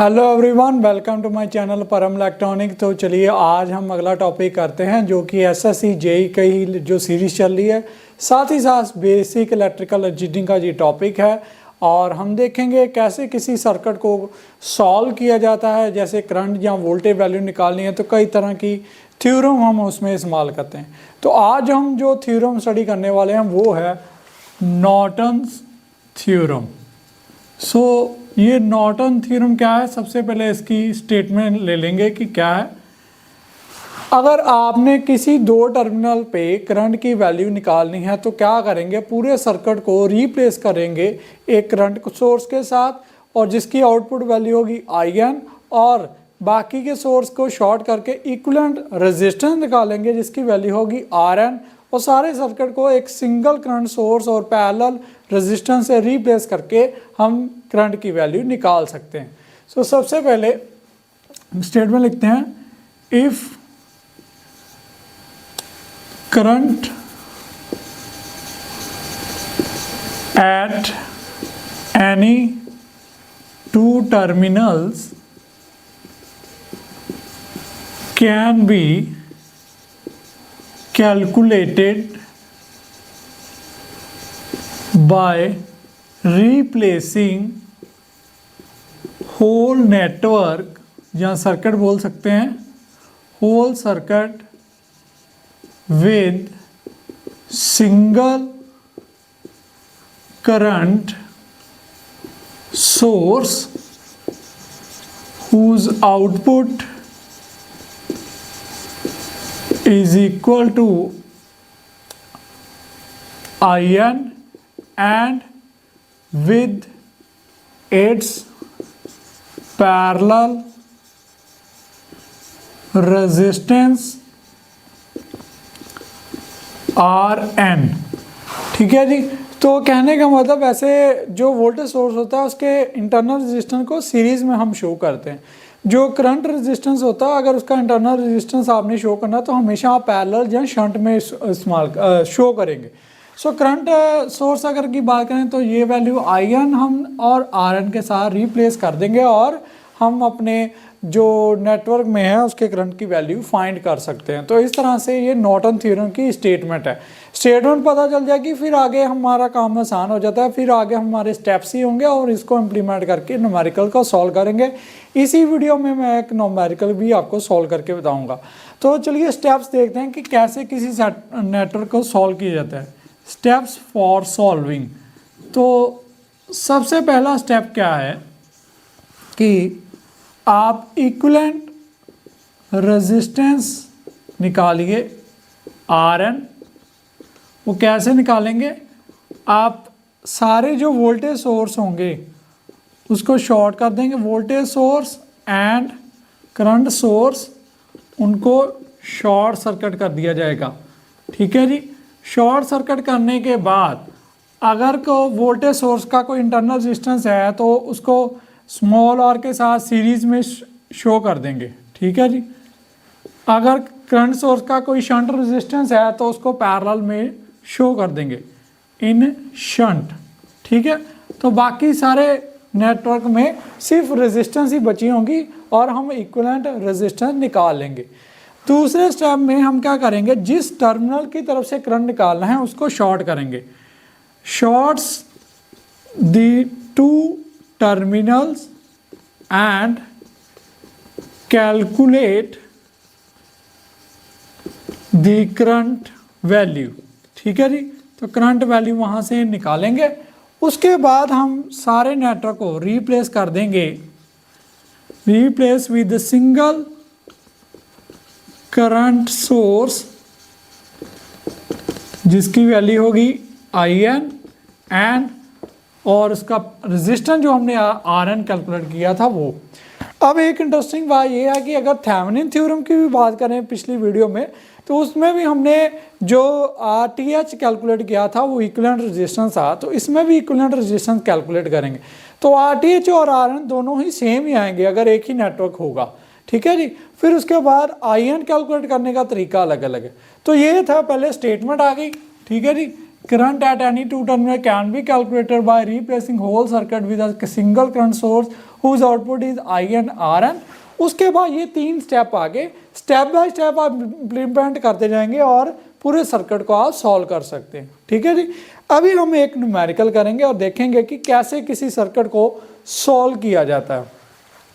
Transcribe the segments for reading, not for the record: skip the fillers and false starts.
Hello everyone, welcome to my channel Param electronic. तो चलिए आज हम अगला टॉपिक करते हैं जो कि एसएससी जेई का ही जो सीरीज़ चल रही है, साथ ही साथ बेसिक इलेक्ट्रिकल इंजीनियरिंग का ये टॉपिक है। और हम देखेंगे कैसे किसी सर्किट को सॉल्व किया जाता है। जैसे करंट या वोल्टेज वैल्यू निकालनी है तो कई तरह की थ्योरम हम उसमें इस्तेमाल करते हैं। तो आज हम जो थ्योरम स्टडी करने वाले हैं वो है नॉर्टन्स थ्योरम। ये नॉर्टन थ्योरम क्या है, सबसे पहले इसकी स्टेटमेंट ले लेंगे कि क्या है। अगर आपने किसी दो टर्मिनल पे करंट की वैल्यू निकालनी है तो क्या करेंगे, पूरे सर्किट को रिप्लेस करेंगे एक करंट सोर्स के साथ, और जिसकी आउटपुट वैल्यू होगी IN, और बाकी के सोर्स को शॉर्ट करके इक्विवेलेंट रेजिस्टेंस निकालेंगे जिसकी वैल्यू होगी RN, और सारे सर्किट को एक सिंगल करंट सोर्स और पैरेलल रेजिस्टेंस से रिप्लेस करके हम करंट की वैल्यू निकाल सकते हैं। सबसे पहले स्टेटमेंट लिखते हैं, if current at any two terminals can be calculated by replacing whole network या सर्किट बोल सकते हैं, whole circuit with single current source whose output is equal to IN and with its parallel resistance RN। ठीक है जी। तो कहने का मतलब ऐसे जो वोल्टेज सोर्स होता है उसके इंटरनल रेजिस्टेंस को सीरीज में हम शो करते हैं। जो करंट रेजिस्टेंस होता है अगर उसका इंटरनल रेजिस्टेंस आपने शो करना तो हमेशा आप पैरेलल या शंट में इस्तेमाल शो करेंगे। करंट सोर्स अगर की बात करें तो ये वैल्यू IN हम और RN के साथ रिप्लेस कर देंगे और हम अपने जो नेटवर्क में है उसके करंट की वैल्यू फाइंड कर सकते हैं। तो इस तरह से ये नॉर्टन थ्योरम की स्टेटमेंट है। स्टेटमेंट पता चल जाएगी फिर आगे हमारा काम आसान हो जाता है, फिर आगे हमारे स्टेप्स ही होंगे और इसको इम्प्लीमेंट करके न्यूमेरिकल को सॉल्व करेंगे। इसी वीडियो में मैं एक न्यूमेरिकल भी आपको सॉल्व करके बताऊंगा। तो चलिए स्टेप्स देखते हैं कि कैसे किसी नेटवर्क को सॉल्व किया जाता है। Steps for solving. तो सबसे पहला स्टेप क्या है कि आप इक्विवेलेंट रेजिस्टेंस निकालिए RN। वो कैसे निकालेंगे, आप सारे जो वोल्टेज सोर्स होंगे उसको शॉर्ट कर देंगे, voltage source and current source उनको शॉर्ट सर्किट कर दिया जाएगा। ठीक है जी। शॉर्ट सर्किट करने के बाद अगर को वोल्टेज सोर्स का कोई इंटरनल रेजिस्टेंस है तो उसको स्मॉल r के साथ सीरीज में शो कर देंगे। ठीक है जी। अगर करंट सोर्स का कोई शंट रेजिस्टेंस है तो उसको पैरेलल में शो कर देंगे इन शंट। ठीक है। तो बाकी सारे नेटवर्क में सिर्फ रेजिस्टेंस ही बची होंगी और हम इक्विवेलेंट रेजिस्टेंस निकाल लेंगे। दूसरे स्टेप में हम क्या करेंगे, जिस टर्मिनल की तरफ से करंट निकालना है उसको शॉर्ट करेंगे। Shorts the two terminals and calculate the current value. ठीक है जी। तो करंट वैल्यू वहां से निकालेंगे। उसके बाद हम सारे नेटवर्क को रिप्लेस कर देंगे, replace with single current source जिसकी वैल्यू होगी IN एंड और उसका रेजिस्टेंस जो हमने RN कैलकुलेट किया था वो। अब एक इंटरेस्टिंग बात ये है कि अगर थेवेनिन थ्योरम की भी बात करें पिछली वीडियो में तो उसमें भी हमने जो RTH कैलकुलेट किया था वो इक्विवेलेंट रेजिस्टेंस था, तो इसमें भी इक्विवेलेंट रेजिस्टेंस कैलकुलेट करेंगे। तो RTH और RN दोनों ही सेम ही आएंगे अगर एक ही नेटवर्क होगा। ठीक है जी। फिर उसके बाद IN कैलकुलेट करने का तरीका अलग अलग है। तो ये था, पहले स्टेटमेंट आ गई। ठीक है जी। Current at any two terminal can be calculated by replacing whole circuit with a single current source whose output is I N R N. उसके बाद ये 3 स्टेप आगे स्टेप बाय स्टेप आप इम्प्लीमेंट करते जाएंगे और पूरे सर्किट को आप सॉल्व कर सकते हैं। ठीक है जी। अभी हम एक न्यूमेरिकल करेंगे और देखेंगे कि कैसे किसी सर्किट को सॉल्व किया जाता है।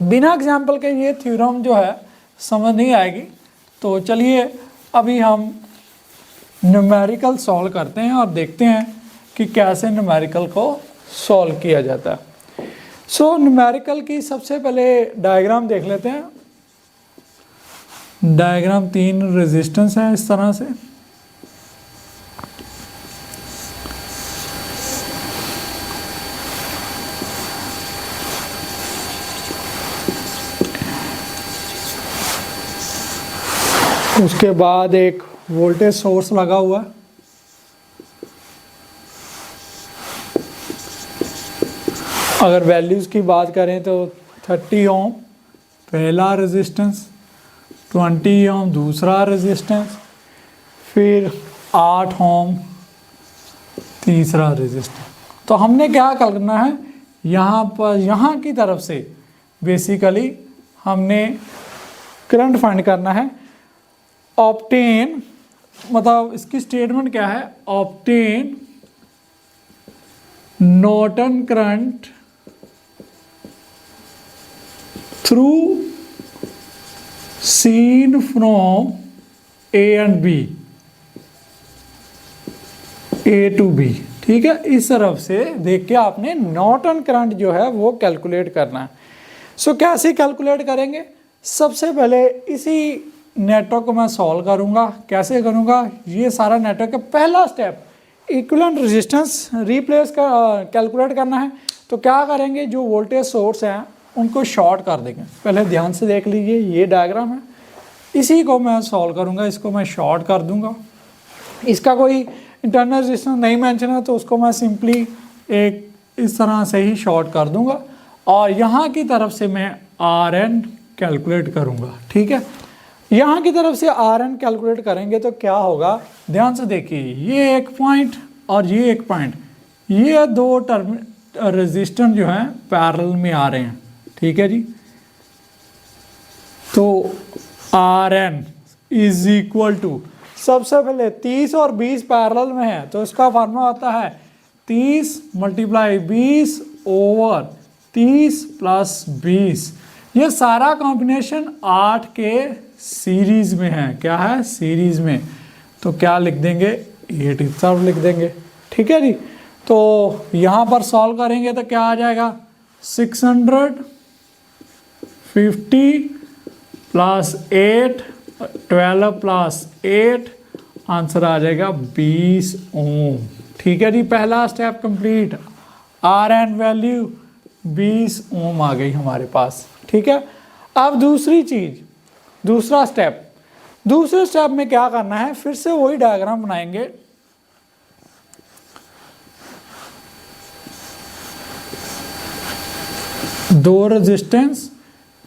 बिना एग्जाम्पल के ये थ्योरम जो है समझ नहीं आएगी। तो चलिए अभी हम न्यूमेरिकल सॉल्व करते हैं और देखते हैं कि कैसे न्यूमेरिकल को सॉल्व किया जाता है। सो न्यूमेरिकल की सबसे पहले डायग्राम देख लेते हैं। डायग्राम 3 रेजिस्टेंस है इस तरह से। उसके बाद एक वोल्टेज सोर्स लगा हुआ है। अगर वैल्यूज़ की बात करें तो 30 ओम पहला रेजिस्टेंस, 20 ओम दूसरा रेजिस्टेंस, फिर 8 ओम तीसरा रेजिस्टेंस। तो हमने क्या करना है, यहाँ पर यहाँ की तरफ से बेसिकली हमने करंट फाइंड करना है। ऑब्टेन मतलब इसकी स्टेटमेंट क्या है, obtain Norton current through seen from A and B, A to B. ठीक है, इस तरफ से देख के आपने नॉर्टन करंट जो है वो कैलकुलेट करना है। सो कैसे कैलकुलेट करेंगे, सबसे पहले इसी नेटवर्क को मैं सॉल्व करूंगा। कैसे करूंगा, ये सारा नेटवर्क का पहला स्टेप इक्विवेलेंट रेजिस्टेंस रिप्लेस का कैलकुलेट करना है। तो क्या करेंगे, जो वोल्टेज सोर्स हैं उनको शॉर्ट कर देंगे। पहले ध्यान से देख लीजिए, ये डायग्राम है, इसी को मैं सॉल्व करूंगा। इसको मैं शॉर्ट कर दूंगा। इसका कोई इंटरनल रेजिस्टेंस नहीं मेंशन है तो उसको मैं सिंपली एक इस तरह से ही शॉर्ट कर दूंगा और यहाँ की तरफ से मैं आर एन कैलकुलेट करूँगा। ठीक है, यहाँ की तरफ से आर एन कैलकुलेट करेंगे तो क्या होगा, ध्यान से देखिए, ये एक पॉइंट और ये एक पॉइंट, ये दो टर्म रेजिस्टेंस जो हैं पैरेलल में आ रहे हैं। ठीक है जी, तो R N is equal to, सबसे पहले 30 और 20 पैरेलल में है तो इसका फार्मूला आता है 30 मल्टीप्लाई 20 ओवर 30 प्लस 20। ये सारा कॉम्बिनेशन 8 के सीरीज में है। क्या है, सीरीज में। तो क्या लिख देंगे, 8 इस तरफ लिख देंगे। ठीक है जी, तो यहाँ पर सॉल्व करेंगे तो क्या आ जाएगा, 650 प्लस 8 12 प्लस 8, आंसर आ जाएगा 20 ओम। ठीक है जी, पहला step complete, R N value 20 ohm आ गई हमारे पास। ठीक है, अब दूसरी चीज, दूसरा स्टेप, दूसरे स्टेप में क्या करना है, फिर से वही डायग्राम बनाएंगे। दो रेजिस्टेंस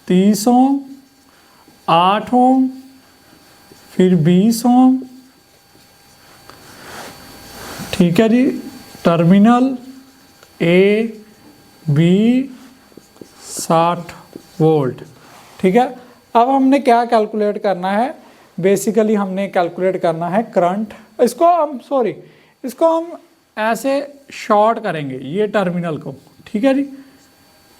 30 ओम, 8 ओम, फिर 20 ओम। ठीक है जी, टर्मिनल ए बी 60 वोल्ट। ठीक है, अब हमने क्या कैलकुलेट करना है, बेसिकली हमने कैलकुलेट करना है करंट। इसको हम ऐसे शॉर्ट करेंगे ये टर्मिनल को। ठीक है जी,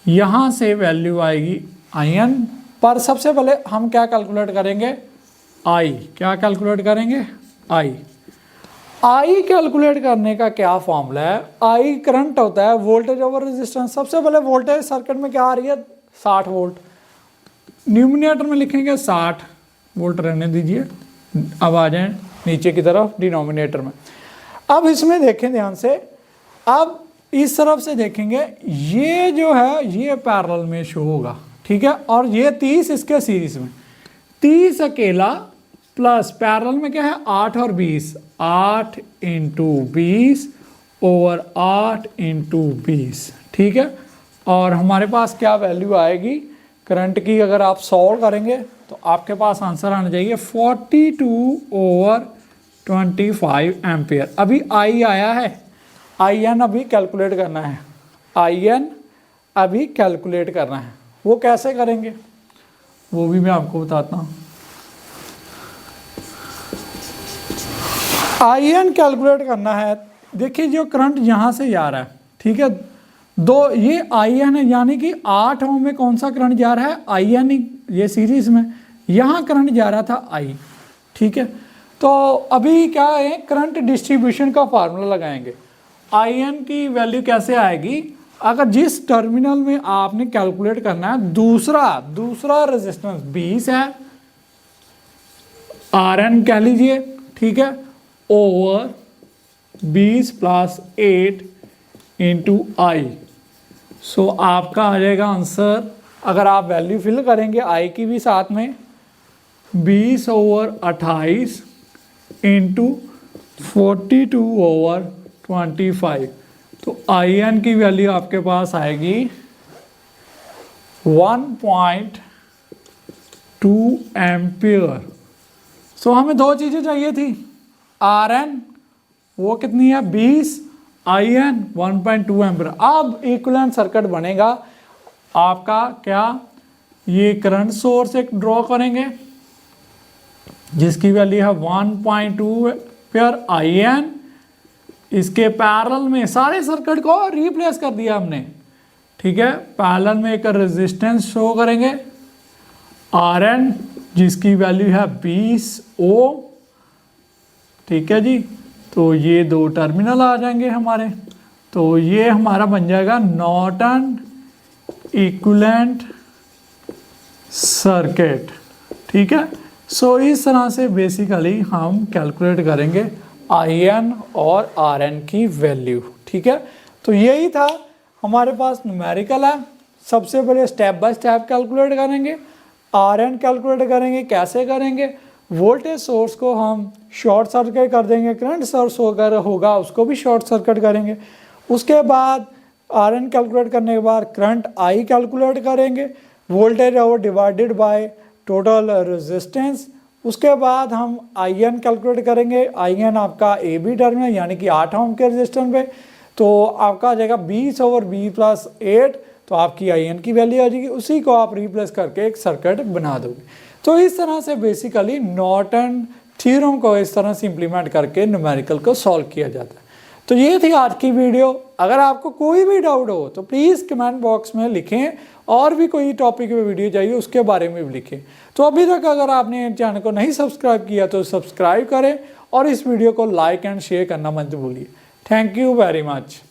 यहाँ से वैल्यू आएगी आई एन पर। सबसे पहले हम क्या कैलकुलेट करेंगे, आई। क्या कैलकुलेट करेंगे, आई। आई कैलकुलेट करने का क्या फॉर्मूला है, आई करंट होता है वोल्टेज ओवर रेजिस्टेंस। सबसे पहले वोल्टेज सर्किट में क्या आ रही है, 60 वोल्ट। न्यूमिनेटर में लिखेंगे 60 वोल्ट, रहने दीजिए, अब आ जाएं नीचे की तरफ डिनोमिनेटर में। अब इसमें देखें ध्यान से, अब इस तरफ से देखेंगे, ये जो है ये पैरेलल में शो होगा। ठीक है, और ये 30 इसके सीरीज में, 30 अकेला प्लस पैरेलल में क्या है 8 और 20, 8 इंटू 20 ओवर 8 इंटू 20। ठीक है, और हमारे पास क्या वैल्यू आएगी करंट की, अगर आप सॉल्व करेंगे तो आपके पास आंसर आना चाहिए 42 ओवर 25 एम्पियर। अभी आई आया है, आई एन अभी कैलकुलेट करना है। आई एन अभी कैलकुलेट करना है। वो कैसे करेंगे वो भी मैं आपको बताता हूँ। IN कैलकुलेट करना है। देखिए जो करंट यहाँ से जा रहा है, ठीक है, दो ये IN है, यानी कि 8 ओम में कौन सा करंट जा रहा है, IN, ये सीरीज में यहाँ करंट जा रहा था I, ठीक है। तो अभी क्या है, करंट डिस्ट्रीब्यूशन का फार्मूला लगाएंगे। IN की वैल्यू कैसे आएगी, अगर जिस टर्मिनल में आपने कैलकुलेट करना है दूसरा रेजिस्टेंस 20 है, RN कह लीजिए, ठीक है, ओवर 20 + 8 × I। सो आपका आ जाएगा आंसर, अगर आप वैल्यू फिल करेंगे I की भी साथ में, 20/28 × 42/25। तो IN की वैल्यू आपके पास आएगी 1.2 एम्पियर। सो हमें दो चीज़ें चाहिए थी, RN वो कितनी है 20, IN 1.2 एम्पियर। अब इक्विवेलेंट सर्किट बनेगा आपका, क्या, ये करंट सोर्स एक ड्रॉ करेंगे जिसकी वैल्यू है 1.2 एम्पियर IN, इसके पैरेलल में सारे सर्किट को रिप्लेस कर दिया हमने, ठीक है। पैरेलल में एक रेजिस्टेंस शो करेंगे RN जिसकी वैल्यू है 20 ओम, ठीक है जी। तो ये दो टर्मिनल आ जाएंगे हमारे, तो ये हमारा बन जाएगा नॉर्टन इक्विवेलेंट सर्किट, ठीक है। सो इस तरह से बेसिकली हम कैलकुलेट करेंगे IN और RN की वैल्यू, ठीक है। तो यही था हमारे पास, न्यूमेरिकल है। सबसे पहले स्टेप बाय स्टेप कैलकुलेट करेंगे, RN कैलकुलेट करेंगे। कैसे करेंगे, वोल्टेज सोर्स को हम शॉर्ट सर्किट कर देंगे, करंट सोर्स अगर होगा उसको भी शॉर्ट सर्किट करेंगे। उसके बाद RN कैलकुलेट करने के बाद करंट I कैलकुलेट करेंगे, voltage over divided by total resistance. उसके बाद हम IN कैलकुलेट करेंगे, IN आपका AB टर्मिनल यानी कि 8 ओम के रेजिस्टेंस पे, तो आपका आ जाएगा 20/20 + 8, तो आपकी IN की वैल्यू आ जाएगी। उसी को आप रिप्लेस करके एक सर्किट बना दोगे। तो इस तरह से बेसिकली नॉर्टन थ्योरम को इस तरह से इम्प्लीमेंट करके न्यूमेरिकल को सॉल्व किया जाता है। तो ये थी आज की वीडियो। अगर आपको कोई भी डाउट हो तो प्लीज़ कमेंट बॉक्स में लिखें, और भी कोई टॉपिक पे वीडियो चाहिए उसके बारे में भी लिखें। तो अभी तक अगर आपने चैनल को नहीं सब्सक्राइब किया तो सब्सक्राइब करें, और इस वीडियो को लाइक एंड शेयर करना मत भूलिए। Thank you very much.